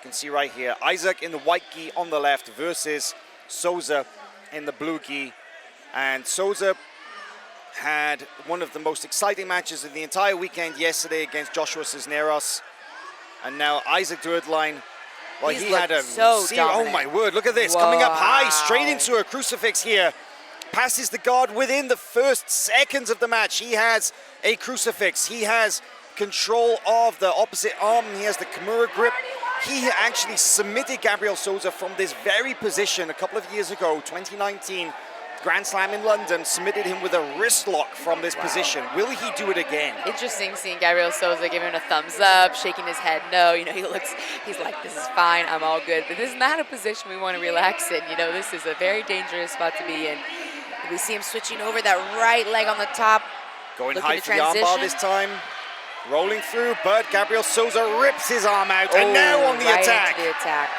You can see right here, Isaac in the white gi on the left versus Sousa in the blue gi. And Sousa had one of the most exciting matches of the entire weekend yesterday against Joshua Cisneros. And now Isaac Doederlein, well, he had a oh my word, look at this, coming up high, straight into a crucifix here. Passes the guard within the first seconds of the match. He has a crucifix. He has control of the opposite arm. He has the Kimura grip. He actually submitted Gabriel Sousa from this very position a couple of years ago, 2019, Grand Slam in London, submitted him with a wrist lock from this position. Will he do it again? Interesting seeing Gabriel Sousa giving him a thumbs up, shaking his head no. You know, he's like, this is fine, I'm all good. But this is not a position we want to relax in. You know, this is a very dangerous spot to be in. We see him switching over that right leg on the top. Going high for the armbar this time. Rolling through, but Gabriel Sousa rips his arm out, and now on the attack. Into the attack.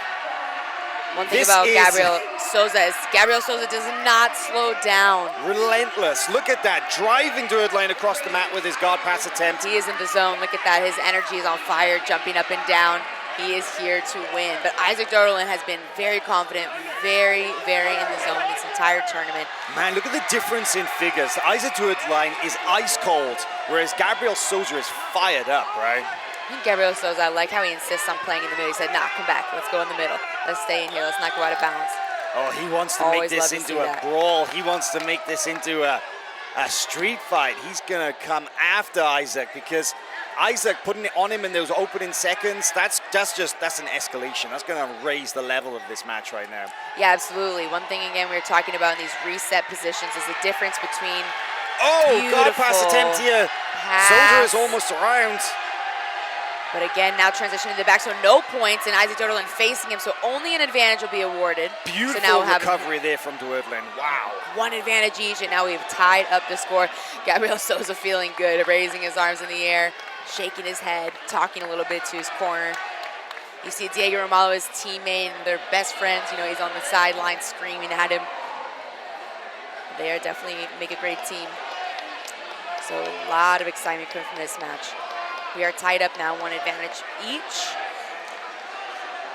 One thing about Gabriel Sousa is Gabriel Sousa does not slow down. Relentless. Look at that, driving Doederlein across the mat with his guard pass attempt. He is in the zone. Look at that. His energy is on fire, jumping up and down. He is here to win. But Isaac Doederlein has been very confident, very, very in the zone this entire tournament. Man, look at the difference in figures. Isaac Doederlein is ice cold, whereas Gabriel Sousa is fired up, right? I think Gabriel Sousa, I like how he insists on playing in the middle. He said, nah, come back. Let's go in the middle. Let's stay in here. Let's not go out of bounds. Oh, he wants to make this into a brawl. He wants to make this into a street fight. He's going to come after Isaac because Isaac putting it on him in those opening seconds, that's an escalation. That's going to raise the level of this match right now. Yeah, absolutely. One thing, again, we were talking about in these reset positions is the difference between guard pass attempt here. Sousa is almost around. But again, now transitioning to the back, so no points, and Isaac Doederlein facing him, so only an advantage will be awarded. Beautiful so now recovery there from Doederlein. Wow. One advantage each, and now we've tied up the score. Gabriel Sousa feeling good, raising his arms in the air, shaking his head, talking a little bit to his corner. You see Diego Romalo, his teammate, and they're best friends. You know, he's on the sideline screaming at him. They are definitely make a great team. So a lot of excitement coming from this match. We are tied up now, one advantage each.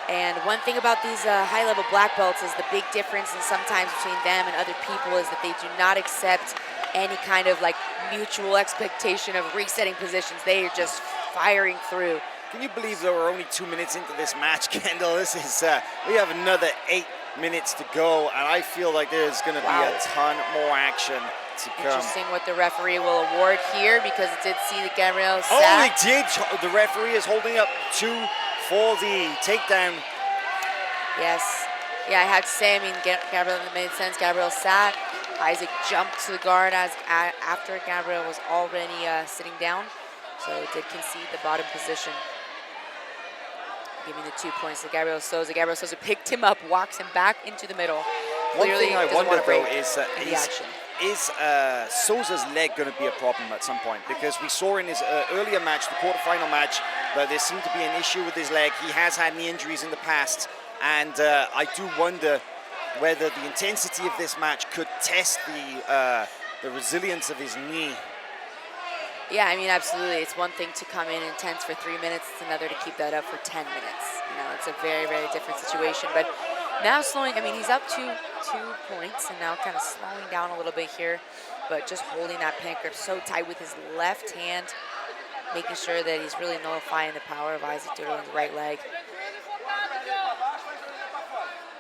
And one thing about these high-level black belts is the big difference and sometimes between them and other people is that they do not accept any kind of like mutual expectation of resetting positions. They are just firing through. Can you believe that we're only 2 minutes into this match, Kendall? This is, we have another 8 minutes to go, and I feel like there's gonna be a ton more action to come. Interesting what the referee will award here because it did see the Gabriel sat. Oh, he did. The referee is holding up 2 for the takedown. Yes. Yeah, I have to say, I mean, Gabriel made sense. Gabriel sat. Isaac jumped to the guard after Gabriel was already sitting down. So it did concede the bottom position. Giving the 2 points to Gabriel Sousa. Gabriel Sousa picked him up, walks him back into the middle. One thing I wonder, though, is Sousa's leg going to be a problem at some point? Because we saw in his earlier match, the quarterfinal match, that there seemed to be an issue with his leg. He has had knee injuries in the past, and I do wonder whether the intensity of this match could test the resilience of his knee. Yeah, I mean, absolutely. It's one thing to come in intense for 3 minutes. It's another to keep that up for 10 minutes. You know, it's a very, very different situation. But now slowing, I mean, he's up 2 points and now kind of slowing down a little bit here, but just holding that pant grip so tight with his left hand, making sure that he's really nullifying the power of Isaac Doederlein's right leg.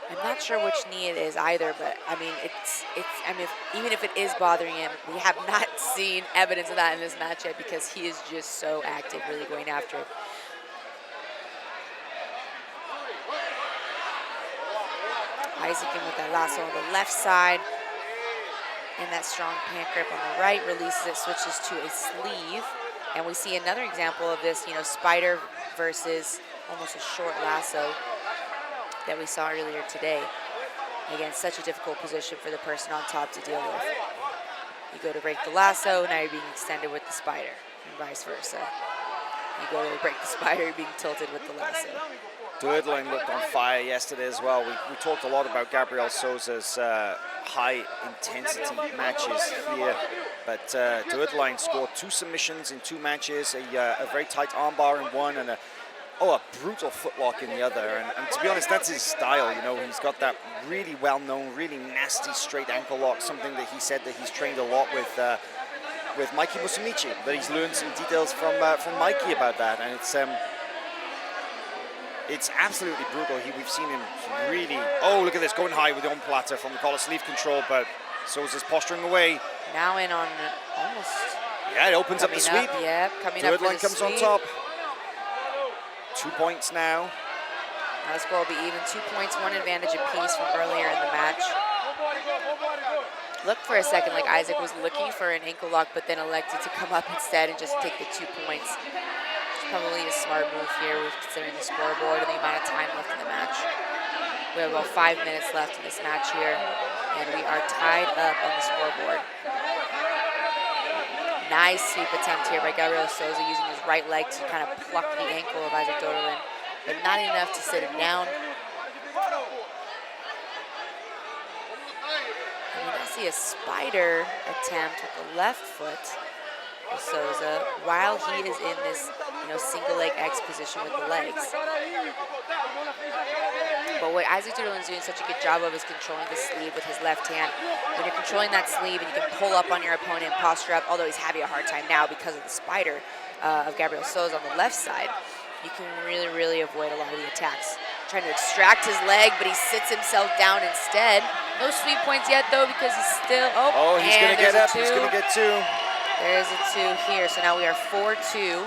I'm not sure which knee it is either, but I mean, I mean, even if it is bothering him, we have not seen evidence of that in this match yet because he is just so active, really going after it. Isaac in with that lasso on the left side, and that strong pant grip on the right, releases it, switches to a sleeve, and we see another example of this, you know, spider versus almost a short lasso that we saw earlier today. Again, such a difficult position for the person on top to deal with. You go to break the lasso, now you're being extended with the spider, and vice versa. You go to break the spider, you're being tilted with the lasso. Doederlein looked on fire yesterday as well. We talked a lot about Gabriel Sousa's high-intensity matches here, but Doederlein scored 2 submissions in 2 matches, a very tight armbar in one, and a Oh, a brutal footlock in the other, and to be honest, that's his style. You know, he's got that really well-known, really nasty straight ankle lock. Something that he said that he's trained a lot with Mikey Musumeci. That he's learned some details from Mikey about that, and it's absolutely brutal. We've seen him really. Oh, look at this, going high with the omoplata from the collar sleeve control, but Sousa's posturing away. Now in on almost. Yeah, it opens up the sweep. Yeah, coming up for the Doederlein comes sweep. on top. 2 points now. Now the score will be even. 2 points, one advantage apiece from earlier in the match. Looked for a second like Isaac was looking for an ankle lock, but then elected to come up instead and just take the 2 points. It's probably a smart move here with considering the scoreboard and the amount of time left in the match. We have about 5 minutes left in this match here, and we are tied up on the scoreboard. Nice sweep attempt here by Gabriel Sousa using his right leg to kind of pluck the ankle of Isaac Doederlein, but not enough to sit him down. And we now see a spider attempt with the left foot of Sousa while he is in this, single leg X position with the legs. But what Isaac Doederlein is doing such a good job of is controlling the sleeve with his left hand. When you're controlling that sleeve and you can pull up on your opponent and posture up, although he's having a hard time now because of the spider of Gabriel Sousa on the left side, you can really, really avoid a lot of the attacks. Trying to extract his leg, but he sits himself down instead. No sweep points yet, though, because he's still... Oh, he's going to get up. He's going to get 2. There's a 2 here, so now we are 4-2.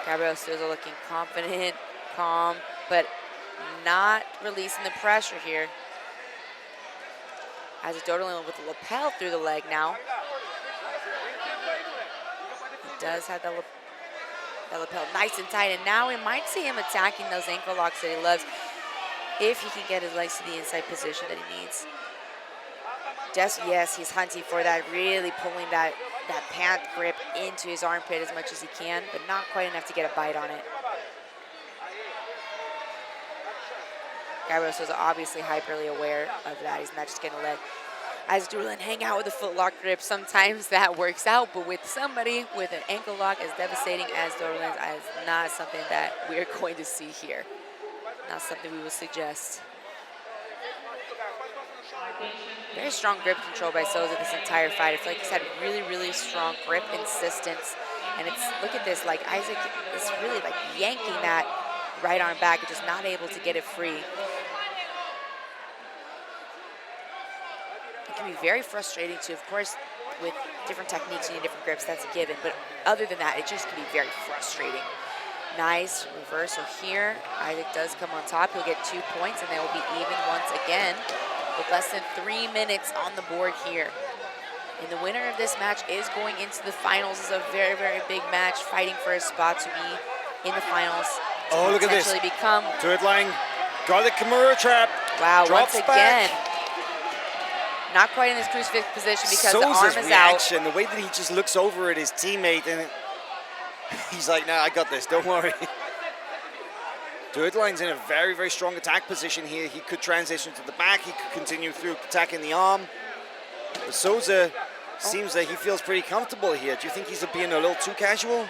Gabriel Sousa looking confident, calm, but not releasing the pressure here. Isaac Doederlein with the lapel through the leg now. He does have that lapel nice and tight, and now we might see him attacking those ankle locks that he loves if he can get his legs to the inside position that he needs. Yes, he's hunting for that, really pulling that pant grip into his armpit as much as he can, but not quite enough to get a bite on it. Gabriel Sousa obviously hyperly aware of that. He's not just going to let Isaac Doederlein hang out with a foot lock grip. Sometimes that works out, but with somebody with an ankle lock as devastating as Doederlein's is not something that we're going to see here. Not something we would suggest. Very strong grip control by Sousa this entire fight. I feel like he's had really, really strong grip insistence. And look at this, like Isaac is really like yanking that right arm back and just not able to get it free. It can be very frustrating too. Of course, with different techniques, you need different grips, that's a given. But other than that, it just can be very frustrating. Nice reversal here. Isaac does come on top. He'll get 2 points, and they will be even once again with less than 3 minutes on the board here. And the winner of this match is going into the finals. It's a very, very big match, fighting for a spot to be in the finals. Oh, look at this. Become Doederlein got the Kimura trap. Wow, drops once back. again. Not quite in this crucifix position because Sousa's the arm is reaction, out. the way that he just looks over at his teammate, and he's like, "No, I got this, don't worry." Doederlein's in a very, very strong attack position here. He could transition to the back. He could continue through attacking the arm. But Sousa seems that he feels pretty comfortable here. Do you think he's being a little too casual?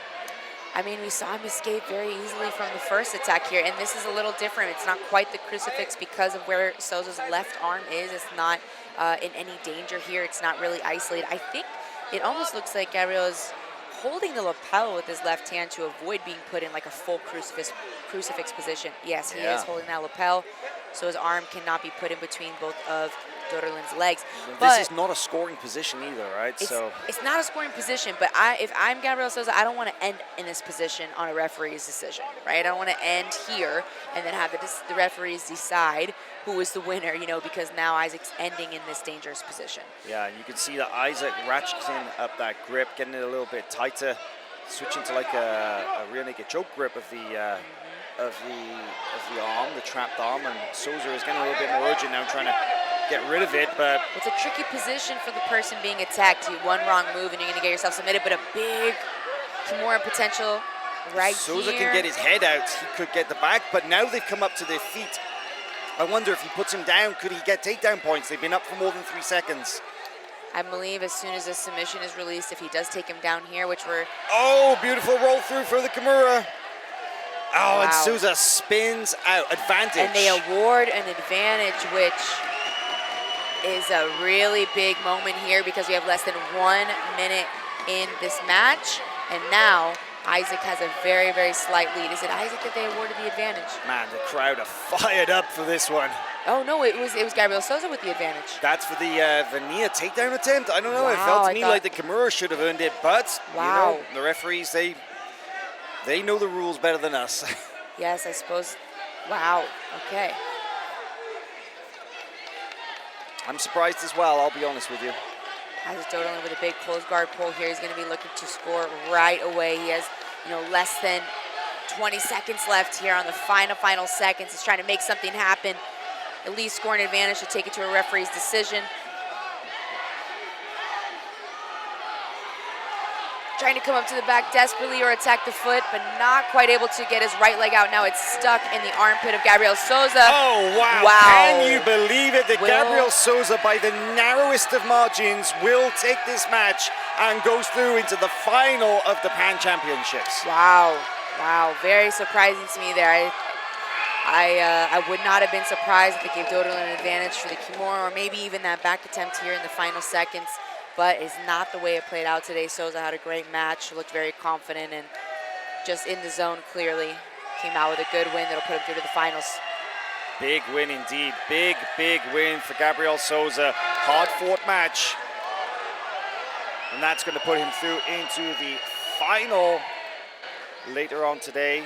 I mean, we saw him escape very easily from the first attack here, and this is a little different. It's not quite the crucifix because of where Sousa's left arm is. It's not in any danger here. It's not really isolated. I think it almost looks like Gabriel is holding the lapel with his left hand to avoid being put in like a full crucifix position. Yes, he is holding that lapel, so his arm cannot be put in between both of Doederlein's legs. This is not a scoring position either, right? It's not a scoring position, but if I'm Gabriel Sousa, I don't want to end in this position on a referee's decision, right? I don't want to end here and then have the referees decide who is the winner, because now Isaac's ending in this dangerous position. Yeah, and you can see that Isaac ratcheting up that grip, getting it a little bit tighter, switching to like a rear naked choke grip of the arm, the trapped arm, and Sousa is getting a little bit more urgent now, trying to get rid of it, but it's a tricky position for the person being attacked. One wrong move and you're going to get yourself submitted, but a big Kimura potential right Sousa here. can get his head out. He could get the back, but now they've come up to their feet. I wonder if he puts him down, could he get takedown points? They've been up for more than 3 seconds. I believe as soon as a submission is released, if he does take him down here, which we're... Oh, beautiful roll through for the Kimura. Oh, Wow. and Sousa spins out. Advantage. And they award an advantage, which is a really big moment here because we have less than 1 minute in this match. And now Isaac has a very, very slight lead. Is it Isaac that they awarded the advantage? Man, the crowd are fired up for this one. Oh no, it was Gabriel Sousa with the advantage. That's for the Nia takedown attempt. I don't know. It Wow, felt to I me thought- like the Kimura should have earned it, but Wow. you know, the referees they know the rules better than us. Yes, I suppose. Wow. Okay. I'm surprised as well. I'll be honest with you. Isaac Doederlein with a big closed guard pull here. He's going to be looking to score right away. He has, less than 20 seconds left here on the final seconds. He's trying to make something happen. At least score an advantage to take it to a referee's decision. Trying to come up to the back desperately or attack the foot, but not quite able to get his right leg out. Now it's stuck in the armpit of Gabriel Sousa. Oh, wow. Wow. Can you believe it that Gabriel Sousa, by the narrowest of margins, will take this match and goes through into the final of the Pan Championships? Wow. Wow. Very surprising to me there. I would not have been surprised if it gave Doederlein an advantage for the Kimura or maybe even that back attempt here in the final seconds. But it's not the way it played out today. Sousa had a great match, looked very confident and just in the zone clearly. Came out with a good win that'll put him through to the finals. Big win indeed. Big, big win for Gabriel Sousa. Hard-fought match. And that's going to put him through into the final later on today.